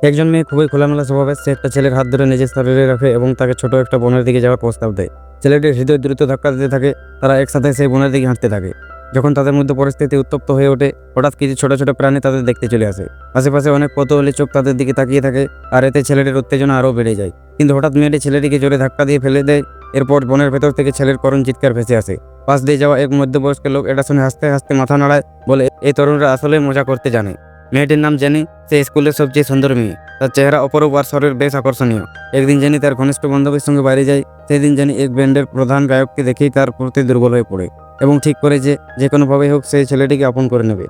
একজন মেয়ে খুবই খোলামেলা স্বভাবের। সে একটা ছেলের হাত ধরে নিজের শরীরে রাখে এবং তাকে ছোট একটা বনের দিকে যাওয়ার প্রস্তাব দেয়। ছেলেটির হৃদয় দ্রুত ধাক্কা দিতে থাকে। তারা একসাথে সেই বনের দিকে হাঁটতে থাকে। যখন তাদের মধ্যে পরিস্থিতি উত্তপ্ত হয়ে ওঠে, হঠাৎ কিছু ছোট ছোট প্রাণী তাদের দেখতে চলে আসে। আশেপাশে অনেক কৌতূহলী চোখ তাদের দিকে তাকিয়ে থাকে, আর এতে ছেলেটির উত্তেজনা আরও বেড়ে যায়। কিন্তু হঠাৎ মেয়েটি ছেলেটিকে জোরে ধাক্কা দিয়ে ফেলে দেয়। এরপর বনের ভেতর থেকে ছেলের করুণ চিৎকার ভেসে আসে। পাশ দিয়ে যাওয়া এক মধ্যবয়স্ক লোক এটা শুনে হাসতে হাসতে মাথা নাড়ায়, বলে, এই তরুণরা আসলে মজা করতে জানে। মেয়েটির নাম জেনি। সে স্কুলের সবচেয়ে সুন্দর মেয়ে। তার চেহারা অপরূপ আর শরীর বেশ আকর্ষণীয়। একদিন জেনি তার ঘনিষ্ঠ বান্ধবীর সঙ্গে বাইরে যায়। সেই দিন জেনি এক ব্যান্ডের প্রধান গায়ককে দেখেই তার প্রতি দুর্বল হয়ে পড়ে এবং ঠিক করে যে কোনোভাবেই হোক সেই ছেলেটিকে আপন করে নেবে।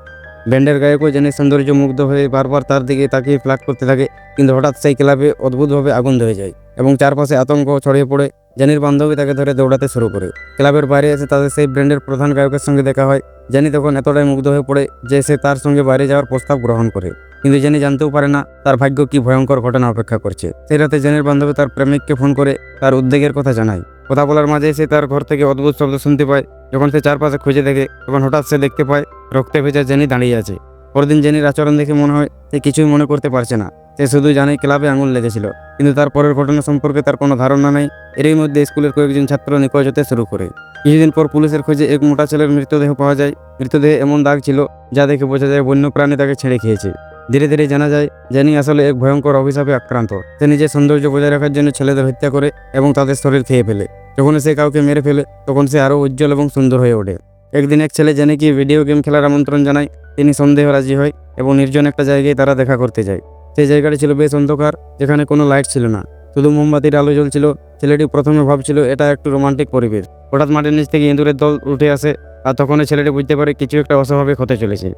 ব্যান্ডের গায়কও জেনির সৌন্দর্য মুগ্ধ হয়ে বারবার তার দিকে তাকিয়ে ফ্লার্ট করতে থাকে। কিন্তু হঠাৎ সেই ক্লাবে অদ্ভুতভাবে আগুন ধরে যায় এবং চারপাশে আতঙ্ক ছড়িয়ে পড়ে। জেনির বান্ধবী তাকে ধরে দৌড়াতে শুরু করে। ক্লাবের বাইরে এসে তাদের সেই ব্যান্ডের প্রধান গায়কের সঙ্গে দেখা হয়। জেনি তখন এতটাই মুগ্ধ হয়ে পড়ে যে সে তার সঙ্গে বাইরে যাওয়ার প্রস্তাব গ্রহণ করে। কিন্তু জেনি জানতেও পারে না তার ভাগ্য কি ভয়ঙ্কর ঘটনা অপেক্ষা করছে। সেই রাতে জেনির বান্ধবী তার প্রেমিককে ফোন করে তার উদ্বেগের কথা জানায়। কথা বলার মাঝে সে তার ঘর থেকে অদ্ভুত শব্দ শুনতে পায়। যখন সে চারপাশে খুঁজে দেখে, তখন হঠাৎ সে দেখতে পায় রক্তে ভেজা জেনি দাঁড়িয়ে আছে। পরদিন জেনির আচরণ দেখে মনে হয় সে কিছুই মনে করতে পারছে না। সে শুধু জানে ক্লাবে আঙুল লেগেছিল, কিন্তু তার পরের ঘটনা সম্পর্কে তার কোনো ধারণা নেই। এরই মধ্যে স্কুলের কয়েকজন ছাত্র নিখোঁজ হতে শুরু করে। কিছুদিন পর পুলিশের খোঁজে এক মোটা ছেলের মৃতদেহ পাওয়া যায়। মৃতদেহে এমন দাগ ছিল যা দেখে বোঝা যায় বন্যপ্রাণী তাকে ছেড়ে খেয়েছে। ধীরে ধীরে জানা যায় জেনি আসলে এক ভয়ঙ্কর অভিশাপে আক্রান্ত। সে নিজের সৌন্দর্য বজায় রাখার জন্য ছেলেদের হত্যা করে এবং তাদের শরীর খেয়ে ফেলে। যখন সে কাউকে মেরে ফেলে, তখন সে আরও উজ্জ্বল এবং সুন্দর হয়ে ওঠে। একদিন এক ছেলে জেনিকে ভিডিও গেম খেলার আমন্ত্রণ জানায়। তিনি সন্দেহ রাজি হয় এবং নির্জন একটা জায়গায় তারা দেখা করতে যায়। সেই জায়গাটি ছিল বেশ অন্ধকার, যেখানে কোনো লাইট ছিল না, শুধু মোমবাতির আলো জ্বলছিল। ছেলেটি প্রথমে ভাবছিল এটা একটু রোমান্টিক পরিবেশ। হঠাৎ মাটির নিচ থেকে ইঁদুরের দল উঠে আসে, আর তখনই ছেলেটি বুঝতে পারে কিছু একটা অস্বাভাবিক হতে চলেছে।